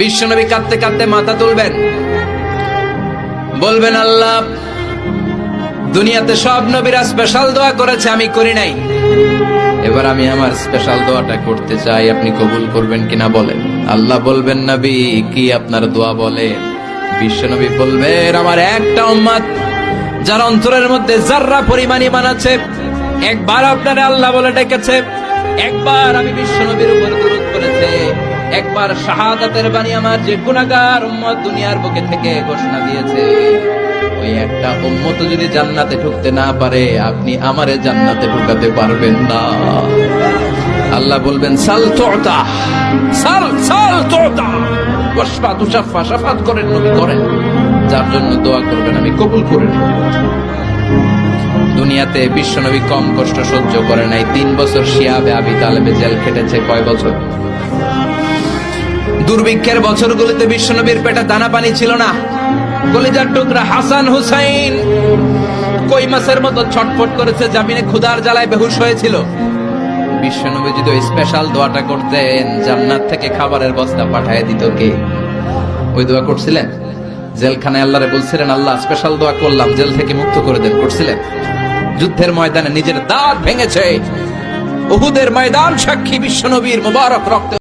বিশ্বনবী কাঁদতে কাঁদতে মাথা তুলবেন, বলবেন আল্লাহ, দুনিয়াতে সব নবীরা স্পেশাল দোয়া করেছে, আমি করি নাই, এবার আমি আমার স্পেশাল দোয়াটা করতে চাই, আপনি কবুল করবেন কিনা বলেন। আল্লাহ বলবেন, নবী কি আপনার দোয়া বলে? বিশ্বনবী বলবেন, আমার একটা উম্মত যার অন্তরের মধ্যে যাররা পরিমাণ ঈমান আছে, একবার আপনারে আল্লাহ বলে ডেকেছে, একবার আমি বিশ্বনবীর উপর দুরূদ পড়েছে, একবার শাহাদাতের বাণী আমার যে গুনাহগার উম্মত দুনিয়ার বুকে থেকে ঘোষণা দিয়েছে, ওই একটা উম্মত যদি জান্নাতে ঢুকতে না পারে, আপনি আমারে জান্নাতে ঢুকাতে পারবেন না। আল্লাহ বলবেন, সাল তুতা, সাল সাল তুতা, ওয়াশফা তুশাফা, শাফাত করেন নবী করেন, যার জন্য দোয়া করবেন আমি কবুল করে নেব। দুনিয়াতে বিশ্বনবী কম কষ্ট সহ্য করে নাই। 3 বছর শিয়াবে আবি তালেবে জেল খেটেছে। কয় বছর? দুর্ভিক্ষের বছরগুলোতে বিশ্বনবীর পেটে দানা পানি ছিল না। কলিজার টুকরা হাসান হুসাইন কই মাছের মতো ছটফট করেছে, জামিনে ক্ষুধার জ্বালায় বেহুশ হয়েছিল। বিশ্বনবী যদি ওই স্পেশাল দোয়াটা করতেন, জান্নাত থেকে খাবারের বস্তা পাঠিয়ে দিত কে? ওই দোয়া করছিলেন? জেলখানায় আল্লাহরে বলছিলেন, আল্লাহ স্পেশাল দোয়া করলাম, জেল থেকে মুক্ত করে দেন, করছিলেন? যুদ্ধের ময়দানে নিজের দাঁত ভেঙেছে, উহুদের ময়দান সাক্ষী বিশ্বনবীর মুবারক রক্তে